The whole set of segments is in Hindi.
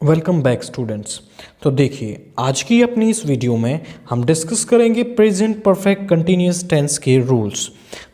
Welcome back students. तो देखिए, आज की अपनी इस वीडियो में हम डिस्कस करेंगे प्रेजेंट परफेक्ट कंटिन्यूअस टेंस के रूल्स।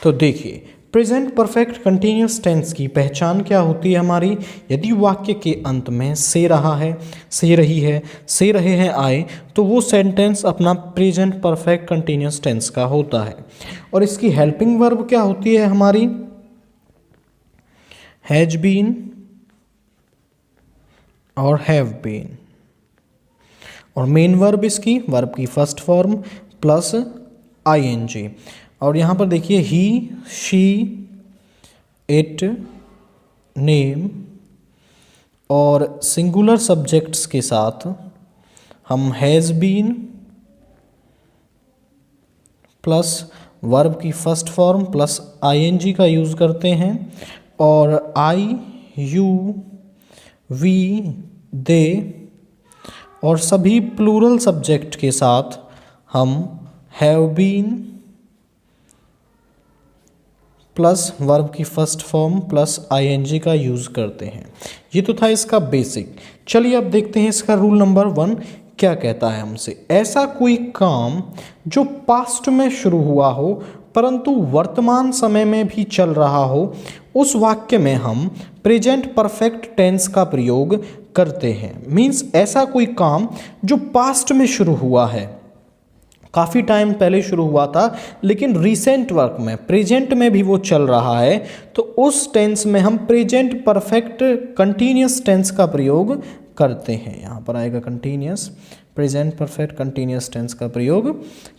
तो देखिए, प्रेजेंट परफेक्ट कंटिन्यूअस टेंस की पहचान क्या होती है हमारी। यदि वाक्य के अंत में से रहा है, से रही है, से रहे हैं आए, तो वो सेंटेंस अपना प्रेजेंट परफेक्ट कंटिन्यूअस टेंस का होता है। और इसकी हेल्पिंग वर्ब क्या होती है हमारी, हैज बीन और हैव बीन। और मेन वर्ब इसकी वर्ब की फर्स्ट फॉर्म प्लस आईएनजी। और यहाँ पर देखिए ही, शी, इट, नेम और सिंगुलर सब्जेक्ट्स के साथ हम हैज़ बीन प्लस वर्ब की फर्स्ट फॉर्म प्लस आईएनजी का यूज़ करते हैं। और आई, यू, वी, दे और सभी प्लूरल सब्जेक्ट के साथ हम हैव बीन प्लस वर्ब की फर्स्ट फॉर्म प्लस आईएनजी का यूज़ करते हैं। ये तो था इसका बेसिक। चलिए अब देखते हैं इसका रूल नंबर 1 क्या कहता है हमसे। ऐसा कोई काम जो पास्ट में शुरू हुआ हो परंतु वर्तमान समय में भी चल रहा हो, उस वाक्य में हम प्रेजेंट परफेक्ट टेंस का प्रयोग करते हैं। मीन्स ऐसा कोई काम जो पास्ट में शुरू हुआ है, काफ़ी टाइम पहले शुरू हुआ था लेकिन रिसेंट वर्क में प्रेजेंट में भी वो चल रहा है, तो उस टेंस में हम प्रेजेंट परफेक्ट कंटिन्यूअस टेंस का प्रयोग करते हैं। यहाँ पर आएगा continuous, present perfect continuous tense का प्रयोग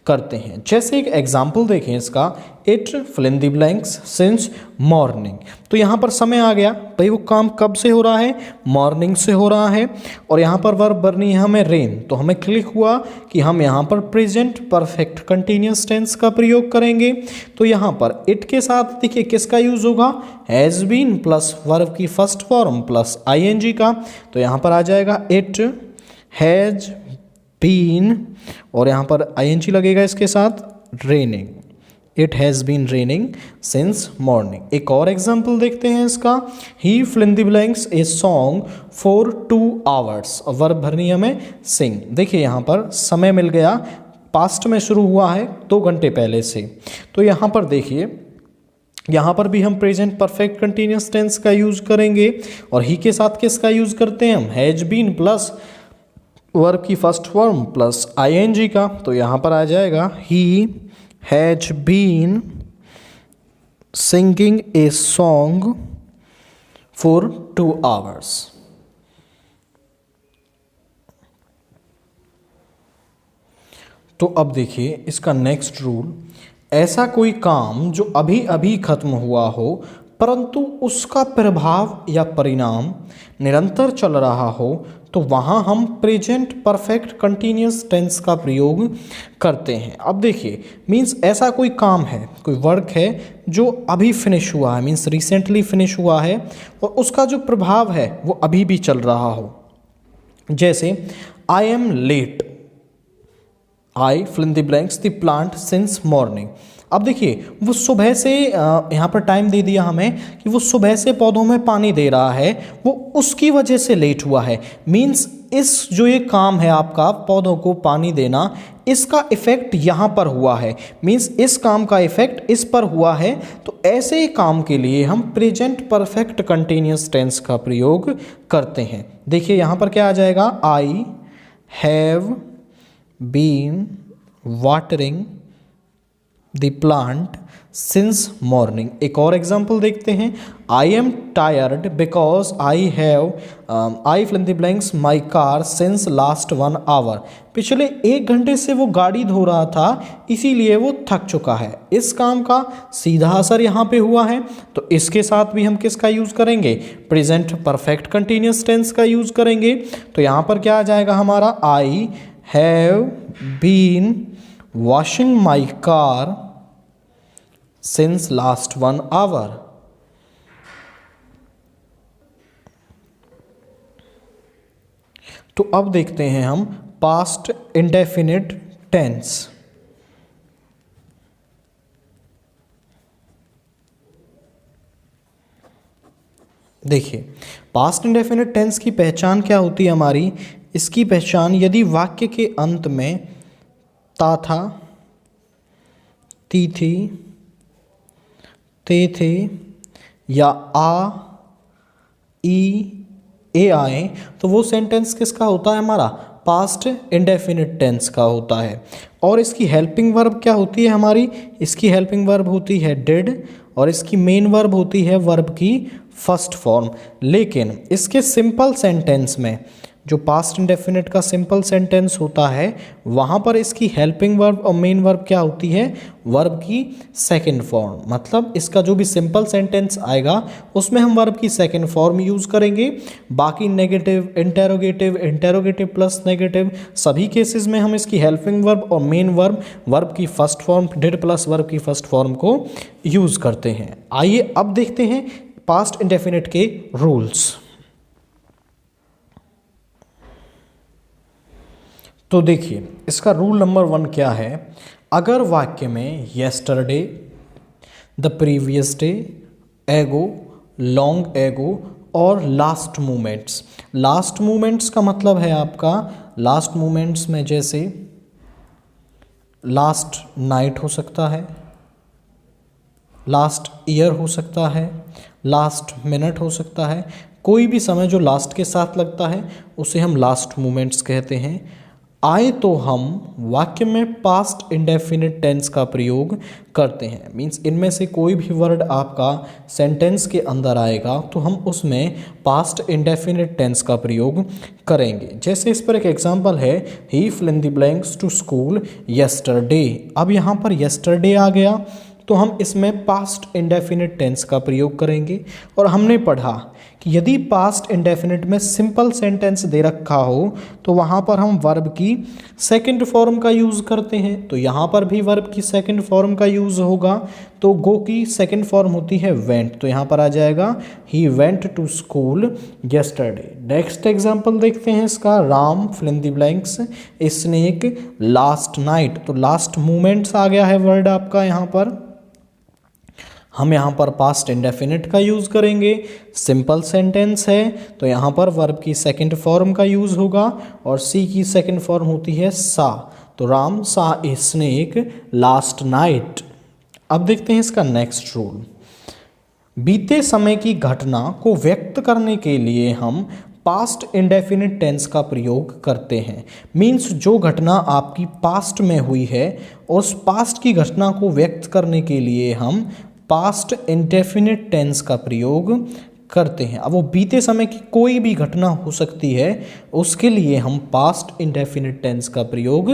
करते हैं। जैसे एक एग्जाम्पल देखें इसका, it fill in the blanks since morning. तो यहाँ पर समय आ गया, भाई वो काम कब से हो रहा है, मॉर्निंग से हो रहा है। और यहाँ पर वर्ब बनी है हमें रेन, तो हमें क्लिक हुआ कि हम यहाँ पर प्रेजेंट परफेक्ट कंटिन्यूअस टेंस का प्रयोग करेंगे। तो यहाँ पर इट के साथ देखिए किसका यूज होगा, हैज़ बीन प्लस वर्ब की फर्स्ट फॉर्म प्लस आईएनजी का। तो यहाँ पर आ जाएगा इट हैज बीन और यहाँ पर आईएनजी लगेगा इसके साथ, raining. It has been raining since morning. एक और एग्जाम्पल देखते हैं इसका, he fill in the blanks a song for 2 hours। और वर्ब भरनी हमें सिंग। देखिए यहाँ पर समय मिल गया, पास्ट में शुरू हुआ है 2 घंटे पहले से। तो यहाँ पर देखिए, यहाँ पर भी हम प्रेजेंट परफेक्ट कंटिन्यूअस टेंस का यूज करेंगे। और ही के साथ किसका यूज करते हैं हम, हैज बीन प्लस वर्ब की फर्स्ट फॉर्म प्लस आईएनजी का। तो यहाँ पर आ जाएगा he has been singing a song for 2 hours। तो अब देखिए इसका नेक्स्ट रूल, ऐसा कोई काम जो अभी अभी खत्म हुआ हो परंतु उसका प्रभाव या परिणाम निरंतर चल रहा हो, तो वहाँ हम प्रेजेंट परफेक्ट कंटिन्यूअस टेंस का प्रयोग करते हैं। अब देखिए, मीन्स ऐसा कोई काम है, कोई वर्क है जो अभी फिनिश हुआ है, मीन्स रिसेंटली फिनिश हुआ है और उसका जो प्रभाव है वो अभी भी चल रहा हो। जैसे I am late, I fill in the blanks the plant since morning. अब देखिए वो सुबह से यहाँ पर टाइम दे दिया हमें कि वो सुबह से पौधों में पानी दे रहा है, वो उसकी वजह से लेट हुआ है। मीन्स इस जो ये काम है आपका पौधों को पानी देना, इसका इफेक्ट यहाँ पर हुआ है, मीन्स इस काम का इफेक्ट इस पर हुआ है। तो ऐसे ही काम के लिए हम प्रेजेंट परफेक्ट कंटिन्यूअस टेंस का प्रयोग करते हैं। देखिए यहाँ पर क्या आ जाएगा, I have been watering the plant since morning. एक और एग्जाम्पल देखते हैं, I am tired because I fill in the blanks my car since last 1 hour। पिछले 1 घंटे से वो गाड़ी धो रहा था, इसीलिए वो थक चुका है। इस काम का सीधा असर यहाँ पे हुआ है, तो इसके साथ भी हम किसका यूज़ करेंगे, प्रेजेंट परफेक्ट कंटिन्यूअस टेंस का यूज़ करेंगे। तो यहाँ पर क्या आ जाएगा हमारा, I have been washing my car since last 1 hour। तो अब देखते हैं हम पास्ट इंडेफिनिट टेंस। देखिए पास्ट इंडेफिनिट टेंस की पहचान क्या होती है हमारी, इसकी पहचान यदि वाक्य के अंत में ता था, ती थी, ते थे या आ, ई, ए आए तो वो सेंटेंस किसका होता है, हमारा पास्ट इंडेफिनिट टेंस का होता है। और इसकी हेल्पिंग वर्ब क्या होती है हमारी, इसकी हेल्पिंग वर्ब होती है डिड और इसकी मेन वर्ब होती है वर्ब की फर्स्ट फॉर्म। लेकिन इसके सिंपल सेंटेंस में जो पास्ट इंडेफिनिट का सिंपल सेंटेंस होता है वहाँ पर इसकी हेल्पिंग वर्ब और मेन वर्ब क्या होती है, वर्ब की सेकंड फॉर्म। मतलब इसका जो भी सिंपल सेंटेंस आएगा उसमें हम वर्ब की सेकंड फॉर्म यूज़ करेंगे। बाकी negative, interrogative, interrogative plus negative सभी केसेस में हम इसकी हेल्पिंग वर्ब और मेन वर्ब वर्ब की first form did plus verb की फर्स्ट फॉर्म को यूज़ करते हैं। आइए अब देखते हैं पास्ट इंडेफिनिट के रूल्स। तो देखिए इसका रूल नंबर 1 क्या है, अगर वाक्य में येस्टरडे, द प्रीवियस डे, एगो, लॉन्ग एगो और लास्ट मोमेंट्स, लास्ट मोमेंट्स का मतलब है आपका लास्ट मोमेंट्स में जैसे लास्ट नाइट हो सकता है, लास्ट ईयर हो सकता है, लास्ट मिनट हो सकता है, कोई भी समय जो लास्ट के साथ लगता है उसे हम लास्ट मोमेंट्स कहते हैं। आए तो हम वाक्य में पास्ट इंडेफिनिट टेंस का प्रयोग करते हैं। मींस इनमें से कोई भी वर्ड आपका सेंटेंस के अंदर आएगा तो हम उसमें पास्ट इंडेफिनिट टेंस का प्रयोग करेंगे। जैसे इस पर एक एग्जांपल है, he fill in the blanks to school yesterday. अब यहाँ पर येस्टरडे आ गया तो हम इसमें पास्ट इंडेफिनिट टेंस का प्रयोग करेंगे। और हमने पढ़ा कि यदि पास्ट इंडेफिनिट में सिंपल सेंटेंस दे रखा हो तो वहाँ पर हम वर्ब की सेकंड फॉर्म का यूज़ करते हैं। तो यहाँ पर भी वर्ब की सेकंड फॉर्म का यूज़ होगा। तो गो की सेकंड फॉर्म होती है वेंट, तो यहाँ पर आ जाएगा he went to school yesterday. Next example देखते हैं इसका, Ram fill in the blanks, snake last night. तो लास्ट मोमेंट्स आ गया है वर्ड आपका यहाँ पर। हम यहाँ पर पास्ट इंडेफिनिट का यूज़ करेंगे। सिंपल सेंटेंस है तो यहाँ पर वर्ब की सेकंड फॉर्म का यूज़ होगा और सी की सेकंड फॉर्म होती है सा। तो राम सा ए स्नेक लास्ट नाइट। अब देखते हैं इसका नेक्स्ट रूल। बीते समय की घटना को व्यक्त करने के लिए हम पास्ट इंडेफिनिट टेंस का प्रयोग करते हैं। मीन्स जो घटना आपकी पास्ट में हुई है उस पास्ट की घटना को व्यक्त करने के लिए हम पास्ट इंडेफिनिट टेंस का प्रयोग करते हैं। अब वो बीते समय की कोई भी घटना हो सकती है, उसके लिए हम पास्ट इंडेफिनिट टेंस का प्रयोग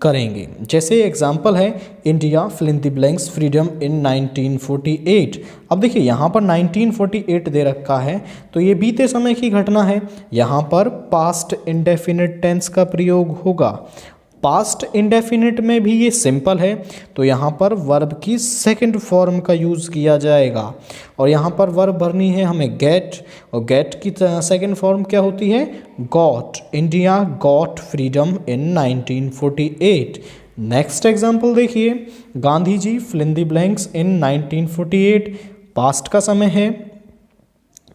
करेंगे। जैसे एग्जांपल है, India fill in the blanks freedom in 1948। अब देखिए यहाँ पर 1948 दे रखा है तो ये बीते समय की घटना है, यहाँ पर पास्ट इंडेफिनिट टेंस का प्रयोग होगा। पास्ट इंडेफिनिट में भी ये सिंपल है तो यहाँ पर वर्ब की सेकंड फॉर्म का यूज़ किया जाएगा। और यहाँ पर वर्ब भरनी है हमें गेट, और गेट की सेकंड फॉर्म क्या होती है, got. India got freedom in 1948। Next example देखिए, Gandhi ji fill in the blanks in 1948। Past का समय है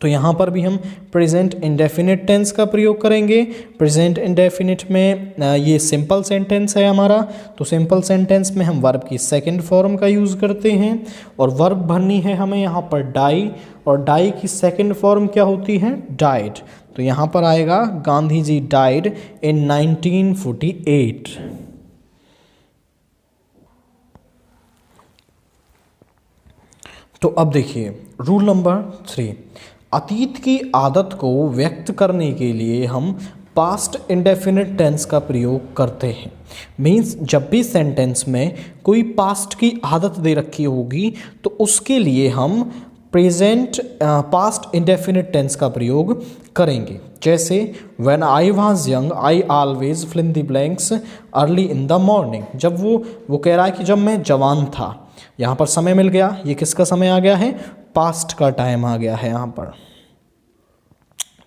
तो यहाँ पर भी हम प्रेजेंट इंडेफिनिट टेंस का प्रयोग करेंगे। प्रेजेंट इंडेफिनिट में ये सिंपल सेंटेंस है हमारा, तो सिंपल सेंटेंस में हम वर्ब की सेकंड फॉर्म का यूज़ करते हैं। और वर्ब भरनी है हमें यहाँ पर डाई, और डाई की सेकंड फॉर्म क्या होती है, डाइड। तो यहाँ पर आएगा गांधी जी डाइड इन 1948। तो अब देखिए रूल नंबर 3, अतीत की आदत को व्यक्त करने के लिए हम पास्ट इंडेफिनिट टेंस का प्रयोग करते हैं। मीन्स जब भी सेंटेंस में कोई पास्ट की आदत दे रखी होगी तो उसके लिए हम प्रेजेंट पास्ट इंडेफिनिट टेंस का प्रयोग करेंगे। जैसे when I was young I always fill in the blanks early in the morning. जब वो कह रहा है कि जब मैं जवान था, यहाँ पर समय मिल गया, ये किसका समय आ गया है, पास्ट का टाइम आ गया है यहाँ पर।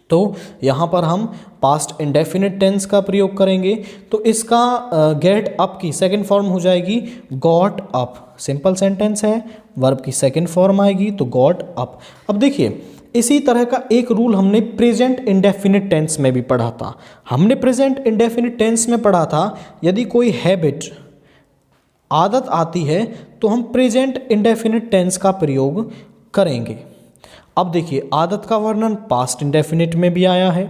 तो यहाँ पर हम पास्ट इंडेफिनिट टेंस का प्रयोग करेंगे। तो इसका गेट अप की सेकंड फॉर्म हो जाएगी गॉट अप। सिंपल सेंटेंस है, वर्ब की सेकंड फॉर्म आएगी तो गॉट अप। अब देखिए इसी तरह का एक रूल हमने प्रेजेंट इंडेफिनिट टेंस में भी पढ़ा था। हमने प्रेजेंट इंडेफिनिट टेंस में पढ़ा था यदि कोई हैबिट आदत आती है तो हम प्रेजेंट इंडेफिनिट टेंस का प्रयोग करेंगे। अब देखिए आदत का वर्णन पास्ट इंडेफिनिट में भी आया है,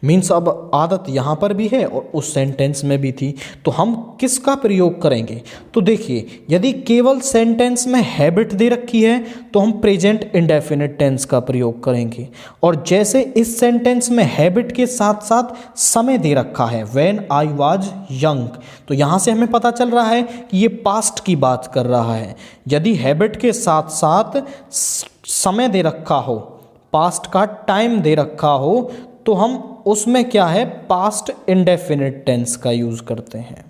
मीन्स अब आदत यहाँ पर भी है और उस सेंटेंस में भी थी, तो हम किसका प्रयोग करेंगे? तो देखिए यदि केवल सेंटेंस में हैबिट दे रखी है तो हम प्रेजेंट इंडेफिनिट टेंस का प्रयोग करेंगे, और जैसे इस सेंटेंस में हैबिट के साथ साथ समय दे रखा है व्हेन आई वाज यंग, तो यहाँ से हमें पता चल रहा है कि ये पास्ट की बात कर रहा है। यदि हैबिट के साथ साथ समय दे रखा हो, पास्ट का टाइम दे रखा हो, तो हम उसमें क्या है पास्ट इंडेफिनिट टेंस का यूज करते हैं।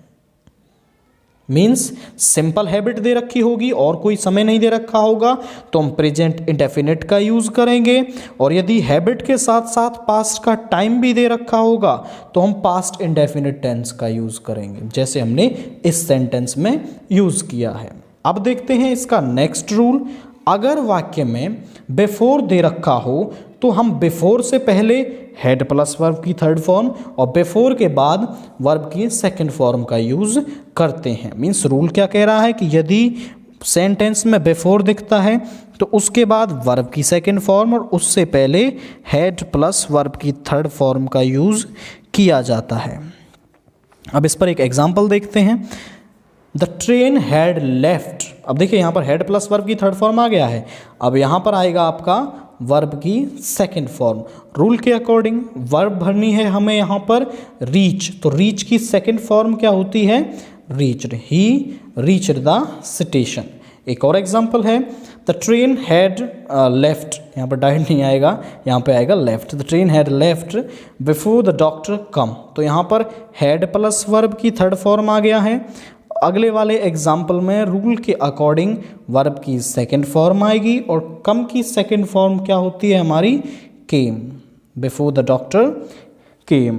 मीन्स सिंपल हैबिट दे रखी होगी और कोई समय नहीं दे रखा होगा तो हम प्रेजेंट इंडेफिनिट का यूज करेंगे, और यदि हैबिट के साथ साथ पास्ट का टाइम भी दे रखा होगा तो हम पास्ट इंडेफिनिट टेंस का यूज करेंगे, जैसे हमने इस सेंटेंस में यूज किया है। अब देखते हैं इसका नेक्स्ट रूल। अगर वाक्य में बिफोर दे रखा हो तो हम बिफोर से पहले हेड प्लस वर्ब की थर्ड फॉर्म और बिफोर के बाद वर्ब की सेकंड फॉर्म का यूज करते हैं। मीन्स रूल क्या कह रहा है कि यदि सेंटेंस में बिफोर दिखता है तो उसके बाद वर्ब की सेकंड फॉर्म और उससे पहले हेड प्लस वर्ब की थर्ड फॉर्म का यूज किया जाता है। अब इस पर एक एग्जाम्पल देखते हैं। The train had left. अब देखिए यहाँ पर हेड प्लस वर्ब की थर्ड फॉर्म आ गया है, अब यहाँ पर आएगा आपका वर्ब की सेकंड फॉर्म। रूल के अकॉर्डिंग वर्ब भरनी है हमें यहाँ पर रीच, तो रीच की सेकंड फॉर्म क्या होती है reached. He reached the station. एक और एग्जांपल है द ट्रेन हैड लेफ्ट, यहाँ पर डायरेक्ट नहीं आएगा, यहाँ पे आएगा left. The train had left before the doctor come, तो यहाँ पर हैड प्लस वर्ब की थर्ड फॉर्म आ गया है। अगले वाले एग्जाम्पल में रूल के अकॉर्डिंग वर्ब की सेकंड फॉर्म आएगी और कम की सेकंड फॉर्म क्या होती है हमारी केम, बिफोर द डॉक्टर केम।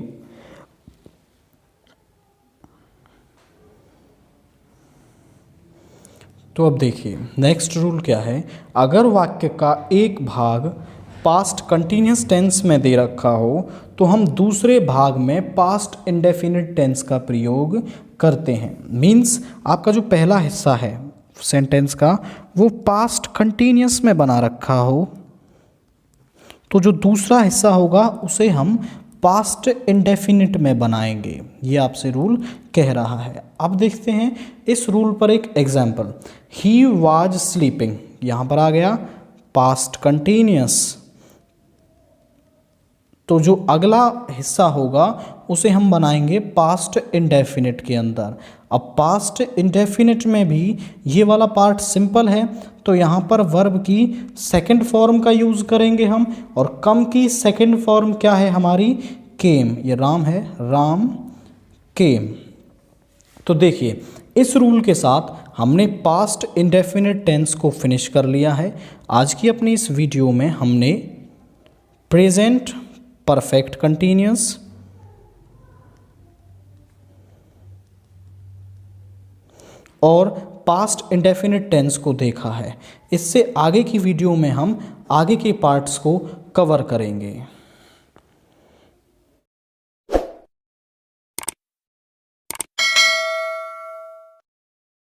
तो अब देखिए नेक्स्ट रूल क्या है। अगर वाक्य का एक भाग पास्ट कंटिन्यूस टेंस में दे रखा हो तो हम दूसरे भाग में पास्ट इंडेफिनिट टेंस का प्रयोग करते हैं। मीन्स आपका जो पहला हिस्सा है सेंटेंस का वो पास्ट कंटिन्यूस में बना रखा हो तो जो दूसरा हिस्सा होगा उसे हम पास्ट इंडेफिनिट में बनाएंगे, ये आपसे रूल कह रहा है। अब देखते हैं इस रूल पर एक एग्जाम्पल। ही वाज स्लीपिंग, यहाँ पर आ गया पास्ट कंटिन्यूस, तो जो अगला हिस्सा होगा उसे हम बनाएंगे पास्ट इंडेफिनिट के अंदर। अब पास्ट इंडेफिनिट में भी ये वाला पार्ट सिंपल है तो यहाँ पर वर्ब की सेकंड फॉर्म का यूज़ करेंगे हम, और कम की सेकंड फॉर्म क्या है हमारी केम, ये राम है राम केम। तो देखिए इस रूल के साथ हमने पास्ट इंडेफिनिट टेंस को फिनिश कर लिया है। आज की अपनी इस वीडियो में हमने प्रेजेंट परफेक्ट कंटिन्यूअस और पास्ट इंडेफिनिट टेंस को देखा है। इससे आगे की वीडियो में हम आगे के पार्ट्स को कवर करेंगे।